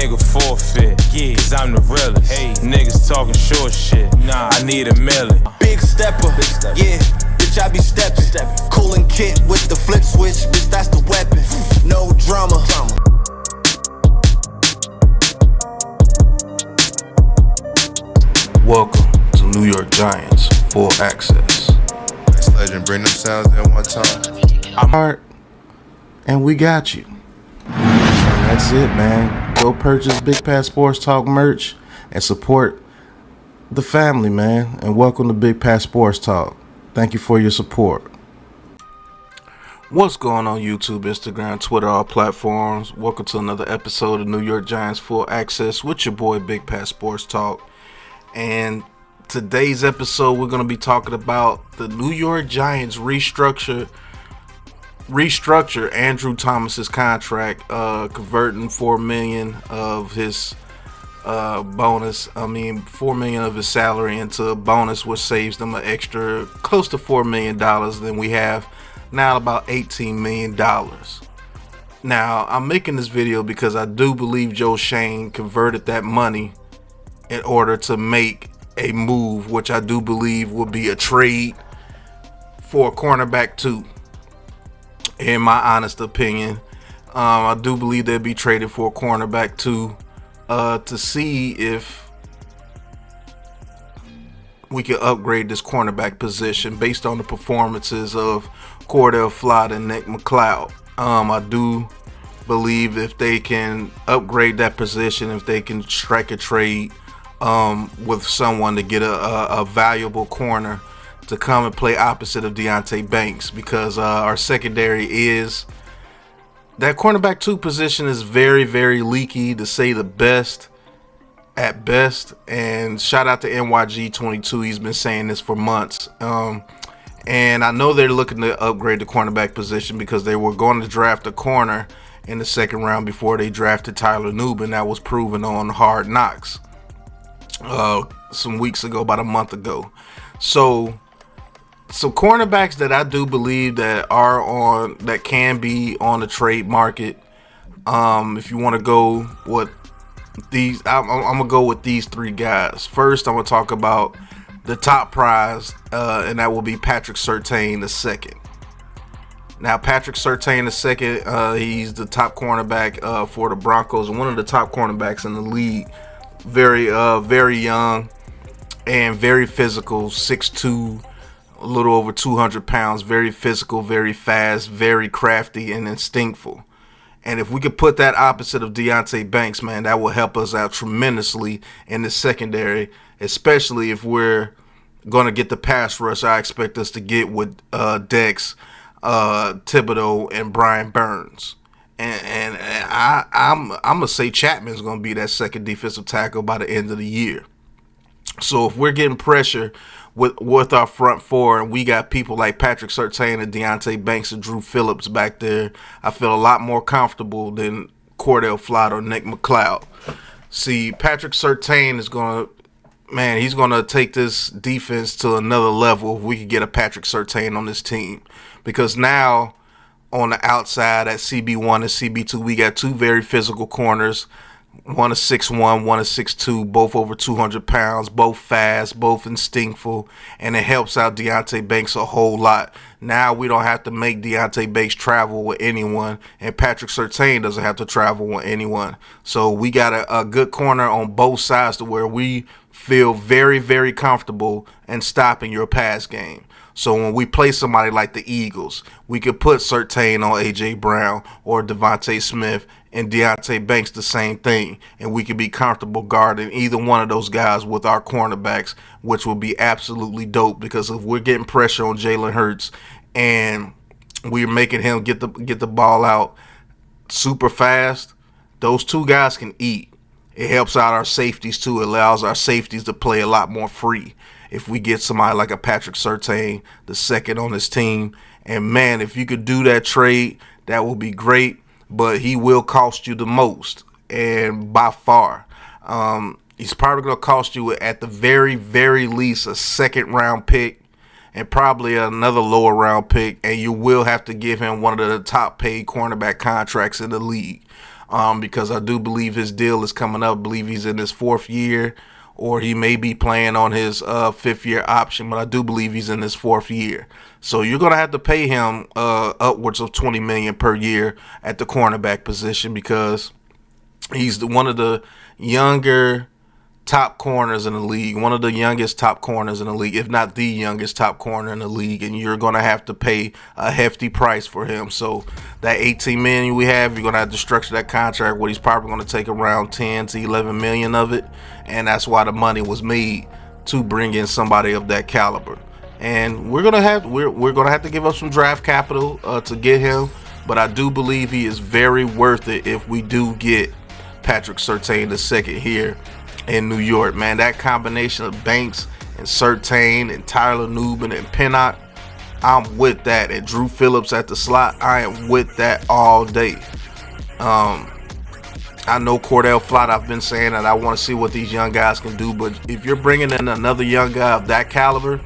nigga forfeit, yeah, cause I'm the realest. Hey, niggas talking short shit, nah, I need $1 million. Big stepper, yeah, bitch, I be steppin'. Coolin' kit with the flip switch, bitch, that's the weapon. No drama. Welcome to New York Giants Full Access. This legend, bring them sounds in one time. I'm hard, and we got you. And that's it, man. Go purchase Big Pat Sports Talk merch and support the family, man. And welcome to Big Pat Sports Talk. Thank you for your support. What's going on YouTube, Instagram, Twitter, all platforms? Welcome to another episode of New York Giants Full Access with your boy Big Pat Sports Talk. And today's episode, we're going to be talking about the New York Giants restructure Andrew Thomas's contract, converting $4 million of his $4 million of his salary into a bonus, which saves them an extra close to $4 million than we have now, about $18 million. Now, I'm making this video because I do believe Joe Schoen converted that money in order to make a move, which I do believe will be a trade for a cornerback too. In my honest opinion, I do believe they'll be traded for a cornerback too, to see if we can upgrade this cornerback position based on the performances of Cordell Flott and Nick McLeod. I do believe if they can upgrade that position, if they can strike a trade with someone to get a valuable corner to come and play opposite of Deonte Banks, because our secondary is that cornerback 2 position is very, very leaky, to say the best at best. And shout out to NYG22, he's been saying this for months. And I know they're looking to upgrade the cornerback position because they were going to draft a corner in the second round before they drafted Tyler Nubin. That was proven on Hard Knocks some weeks ago, about a month ago. So cornerbacks that I do believe that can be on the trade market. If you want to go with these, I'm gonna go with these 3 guys. First, I'm gonna talk about the top prize, and that will be Patrick Surtain II. Now, Patrick Surtain II, he's the top cornerback for the Broncos, and one of the top cornerbacks in the league. Very young and very physical, 6'2", a little over 200 pounds, very physical, very fast, very crafty and instinctful. And if we could put that opposite of Deonte Banks, man, that will help us out tremendously in the secondary, especially if we're going to get the pass rush I expect us to get with Dex, Thibodeau, and Brian Burns. And I'm going to say Chapman's going to be that second defensive tackle by the end of the year. So if we're getting pressure with our front four, and we got people like Patrick Surtain and Deonte Banks and Drew Phillips back there, I feel a lot more comfortable than Cordell Flott or Nick McLeod. See, Patrick Surtain is he's going to take this defense to another level if we could get a Patrick Surtain on this team. Because now, on the outside at CB1 and CB2, we got 2 very physical corners. One is 6'1", one is 6'2", both over 200 pounds, both fast, both instinctful, and it helps out Deonte Banks a whole lot. Now we don't have to make Deonte Banks travel with anyone, and Patrick Surtain doesn't have to travel with anyone. So we got a good corner on both sides to where we feel very, very comfortable in stopping your pass game. So when we play somebody like the Eagles, we could put Surtain on A.J. Brown or Devontae Smith, and Deonte Banks the same thing. And we could be comfortable guarding either one of those guys with our cornerbacks, which would be absolutely dope, because if we're getting pressure on Jalen Hurts and we're making him get the ball out super fast, those 2 guys can eat. It helps out our safeties too. It allows our safeties to play a lot more free if we get somebody like a Patrick Surtain II on this team. And man, if you could do that trade, that would be great. But he will cost you the most, and by far. He's probably going to cost you at the very, very least a second-round pick and probably another lower-round pick, and you will have to give him one of the top-paid cornerback contracts in the league. because I do believe his deal is coming up. I believe he's in his 4th year, or he may be playing on his 5th-year option, but I do believe he's in his 4th year. So you're going to have to pay him upwards of $20 million per year at the cornerback position, because he's one of the younger top corners in the league, one of the youngest top corners in the league, if not the youngest top corner in the league, and you're going to have to pay a hefty price for him. So that $18 million we have, you're going to have to structure that contract where he's probably going to take around 10 to 11 million of it, and that's why the money was made to bring in somebody of that caliber. And we're gonna have to give up some draft capital to get him, but I do believe he is very worth it if we do get Patrick Surtain II here in New York. Man, that combination of Banks and Surtain and Tyler Nubin and Pinnock, I'm with that. And Drew Phillips at the slot, I am with that all day. I know Cordell Flott, I've been saying that I want to see what these young guys can do, but if you're bringing in another young guy of that caliber,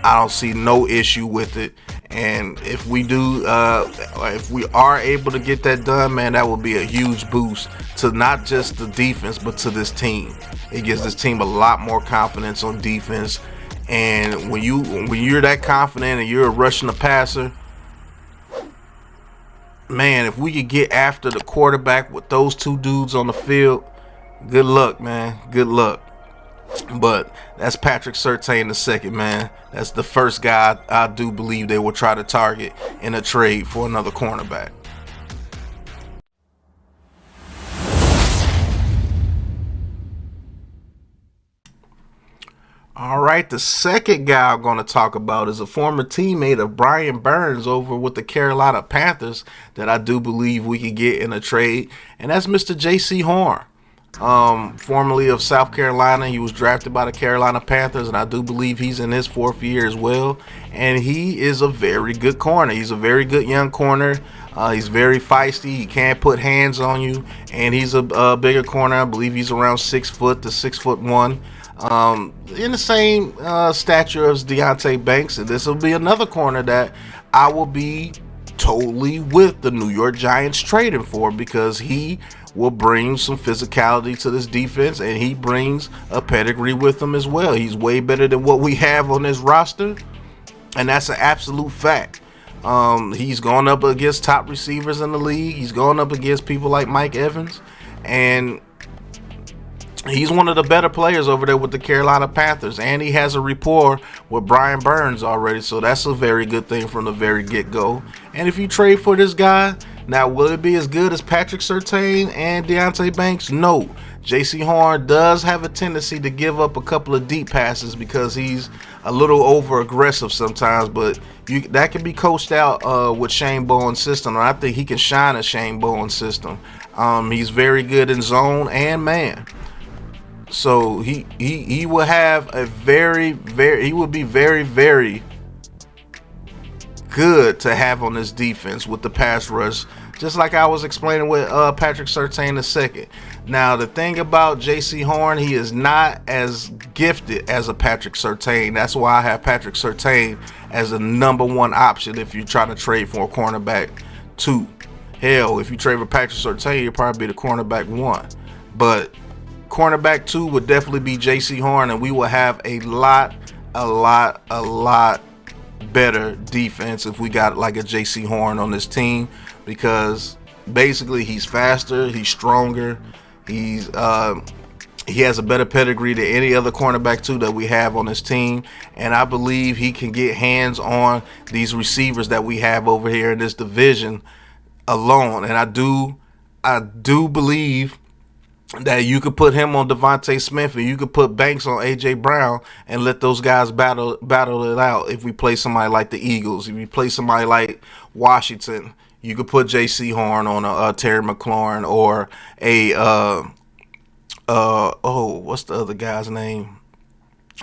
I don't see no issue with it. And if we do, if we are able to get that done, man, that will be a huge boost to not just the defense, but to this team. It gives this team a lot more confidence on defense. And when you're that confident and you're rushing the passer, man, if we could get after the quarterback with those two dudes on the field, good luck, man. Good luck. But that's Patrick Surtain II, man. That's the first guy I do believe they will try to target in a trade for another cornerback. All right, the second guy I'm going to talk about is a former teammate of Brian Burns over with the Carolina Panthers that I do believe we could get in a trade, and that's Mr. J.C. Horn. Formerly of South Carolina. He was drafted by the Carolina Panthers, and I do believe he's in his 4th year as well. And he is a very good corner. He's a very good young corner. He's very feisty. He can't put hands on you, and he's a bigger corner. I believe he's around 6 foot to 6'1", in the same stature as Deonte Banks. And this will be another corner that I will be totally with the New York Giants trading for, because he will bring some physicality to this defense, and he brings a pedigree with him as well. He's way better than what we have on this roster, and that's an absolute fact. He's going up against top receivers in the league. He's going up against people like Mike Evans, and he's one of the better players over there with the Carolina Panthers, and he has a rapport with Brian Burns already, so that's a very good thing from the very get-go. And if you trade for this guy, now, will it be as good as Patrick Surtain and Deonte Banks? No. J.C. Horn does have a tendency to give up a couple of deep passes because he's a little over-aggressive sometimes, but that can be coached out with Shane Bowen's system, and I think he can shine a Shane Bowen system. He's very good in zone and man. So he will have a he will be very, very good to have on this defense with the pass rush, just like I was explaining with Patrick Surtain II. Now, the thing about J.C. Horn, he is not as gifted as a Patrick Surtain. That's why I have Patrick Surtain as a #1 option if you're trying to trade for a cornerback 2. Hell, if you trade for Patrick Surtain, you'll probably be the cornerback 1. But cornerback 2 would definitely be J.C. Horn, and we will have a lot better defense if we got like a J.C. Horn on this team, because basically he's faster, he's stronger, he has a better pedigree than any other cornerback 2 that we have on this team, and I believe he can get hands on these receivers that we have over here in this division alone. And I do believe that you could put him on Devontae Smith, and you could put Banks on A.J. Brown and let those guys battle it out. If we play somebody like the Eagles, if you play somebody like Washington, you could put J.C. Horn on a Terry McLaurin or what's the other guy's name?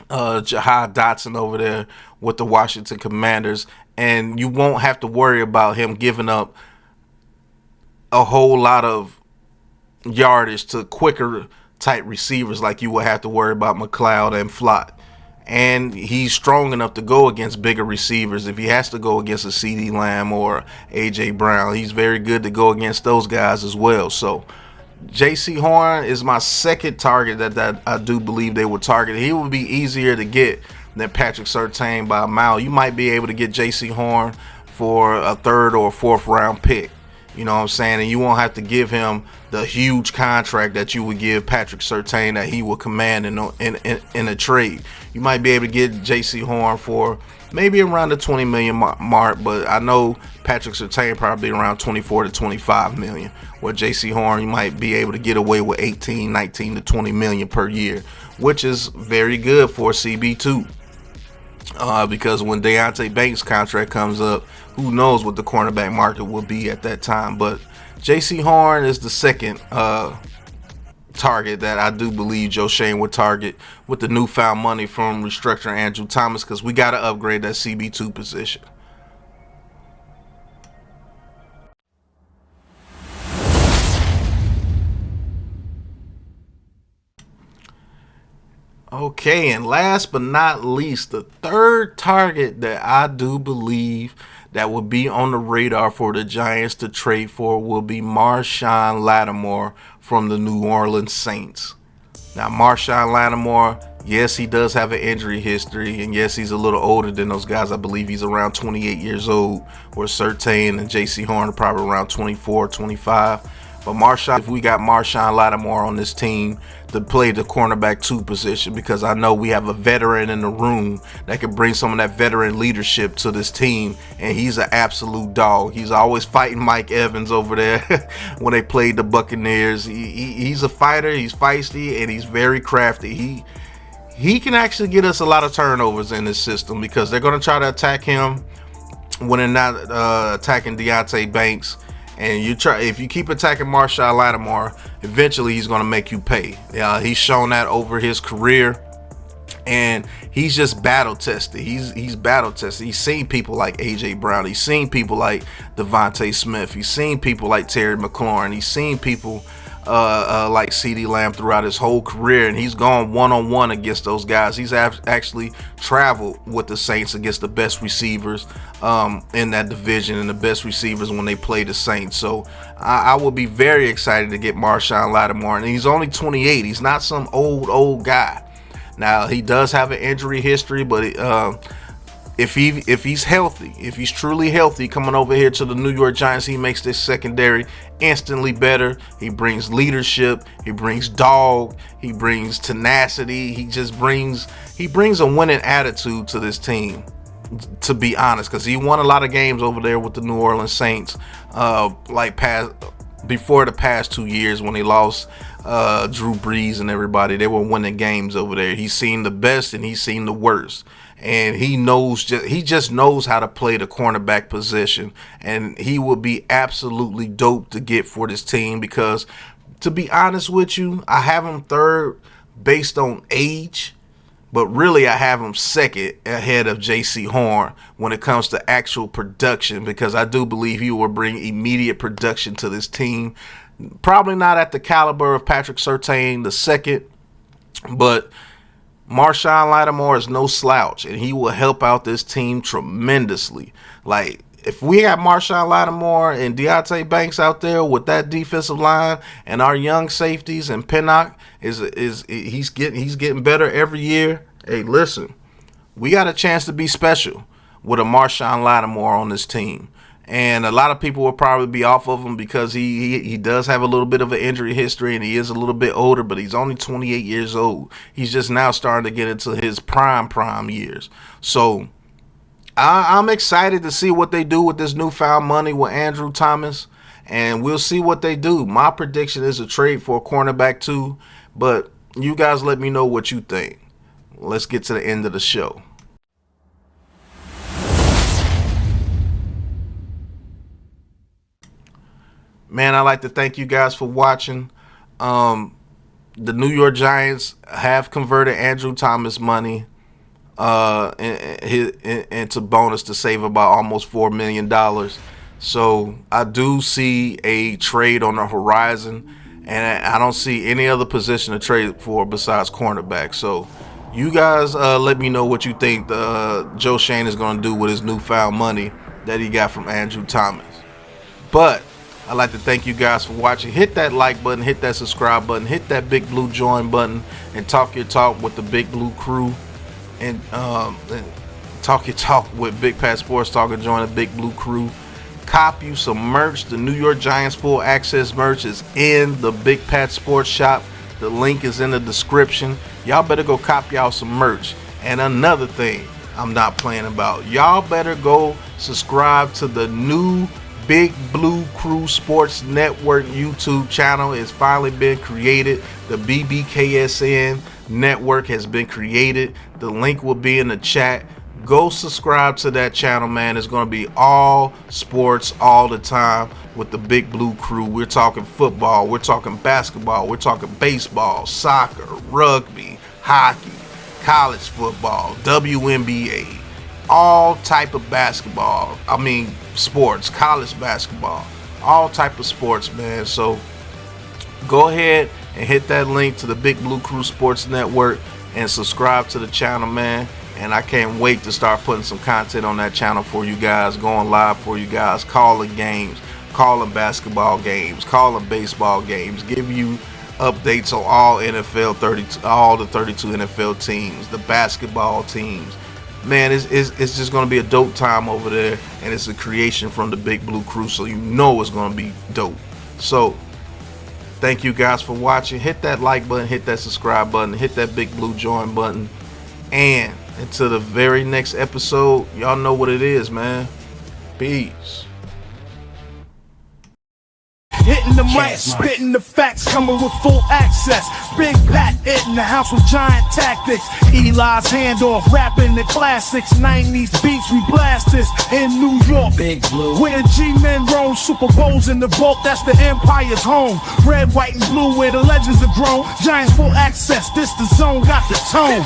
Jahad Dotson over there with the Washington Commanders, and you won't have to worry about him giving up a whole lot of yardage to quicker type receivers like you would have to worry about McLeod and Flott. and he's strong enough to go against bigger receivers. If he has to go against a CeeDee Lamb or AJ Brown, he's very good to go against those guys as well. So J.C. Horn is my second target that I do believe they would target. He would be easier to get than Patrick Surtain by a mile. You might be able to get J.C. Horn for a third or fourth round pick. You know what I'm saying? And you won't have to give him the huge contract that you would give Patrick Surtain that he will command in a trade. You might be able to get J.C. Horn for maybe around the 20 million mark, but I know Patrick Surtain probably around 24 to 25 million. Where J.C. Horn, you might be able to get away with 18, 19 to 20 million per year, which is very good for CB2. Because when Deonte Banks' contract comes up, who knows what the cornerback market will be at that time. But J.C. Horn is the second target that I do believe Joe Schoen would target with the newfound money from restructuring Andrew Thomas, because we got to upgrade that CB2 position. Okay, and last but not least, the third target that I do believe that would be on the radar for the Giants to trade for will be Marshon Lattimore from the New Orleans Saints. Now, Marshon Lattimore, yes, he does have an injury history, and yes, he's a little older than those guys. I believe he's around 28 years old, where Surtain and J.C. Horn are probably around 24, 25. But Marshon, if we got Marshon Lattimore on this team to play the cornerback 2 position, because I know we have a veteran in the room that can bring some of that veteran leadership to this team, and he's an absolute dog. He's always fighting Mike Evans over there when they played the Buccaneers. He's a fighter, he's feisty, and he's very crafty. He can actually get us a lot of turnovers in this system, because they're going to try to attack him when they're not attacking Deonte Banks. And if you keep attacking Marshon Lattimore, eventually he's going to make you pay. He's shown that over his career, and he's just battle tested. He's battle tested. He's seen people like AJ Brown. He's seen people like Devontae Smith. He's seen people like Terry McLaurin. He's seen people like CeeDee Lamb throughout his whole career, and he's gone one-on-one against those guys. He's actually traveled with the Saints against the best receivers in that division, and the best receivers when they play the Saints. So I will be very excited to get Marshon Lattimore, and he's only 28. He's not some old guy. Now, he does have an injury history, but if he's healthy, if he's truly healthy, coming over here to the New York Giants, he makes this secondary instantly better. He brings leadership, he brings dog, he brings tenacity, he brings a winning attitude to this team, to be honest, because he won a lot of games over there with the New Orleans Saints before the past 2 years when they lost Drew Brees and everybody. They were winning games over there. He's seen the best and he's seen the worst. And he just knows how to play the cornerback position, and he will be absolutely dope to get for this team, because, to be honest with you, I have him third based on age, but really I have him second ahead of J.C. Horn when it comes to actual production, because I do believe he will bring immediate production to this team. Probably not at the caliber of Patrick Surtain II, but Marshon Lattimore is no slouch, and he will help out this team tremendously. Like, if we have Marshon Lattimore and Deonte Banks out there with that defensive line, and our young safeties, and Pinnock he's getting better every year. Hey, listen, we got a chance to be special with a Marshon Lattimore on this team. And a lot of people will probably be off of him because he does have a little bit of an injury history, and he is a little bit older, but he's only 28 years old. He's just now starting to get into his prime years. So I'm excited to see what they do with this newfound money with Andrew Thomas, and we'll see what they do. My prediction is a trade for a cornerback too, but you guys let me know what you think. Let's get to the end of the show. Man, I'd like to thank you guys for watching. The New York Giants have converted Andrew Thomas money into bonus to save about almost $4 million. So I do see a trade on the horizon, and I don't see any other position to trade for besides cornerback. So You guys let me know what you think Joe Schoen is going to do with his newfound money that he got from Andrew Thomas. But I'd like to thank you guys for watching. Hit that like button, hit that subscribe button, hit that big blue join button, and talk your talk with the Big Blue crew. And talk your talk with Big Pat Sports Talk and join the Big Blue crew. Cop you some merch. The New York Giants full access merch is in the Big Pat Sports shop. The link is in the description. Y'all better go cop y'all some merch. And another thing I'm not playing about, y'all better go subscribe to the new Big Blue Crew Sports Network YouTube channel. It's finally been created. The BBKSN network has been created. The link will be in the chat. Go subscribe to that channel, man. It's going to be all sports all the time with the Big Blue Crew. We're talking football, we're talking basketball, we're talking baseball, soccer, rugby, hockey, college football, WNBA, all type of basketball. Sports, college basketball, all type of sports, man. So go ahead and hit that link to the Big Blue Crew Sports Network and subscribe to the channel, man. And I can't wait to start putting some content on that channel for you guys, going live for you guys, calling games, calling basketball games, calling baseball games, give you updates on all all the 32 NFL teams, the basketball teams. Man, it's just going to be a dope time over there, and it's a creation from the Big Blue Crew, so you know it's going to be dope. So thank you guys for watching. Hit that like button, hit that subscribe button, hit that big blue join button, and until the very next episode, y'all know what it is, man. Peace. Hitting the mic, spitting the facts, coming with full access. Big Pat in the house with giant tactics. Eli's handoff, rapping the classics. 90s beats, we blast this in New York. Big Blue. Where the G-men roam, Super Bowls in the vault, that's the Empire's home. Red, white, and blue, where the legends are grown. Giants full access, this the zone, got the tone.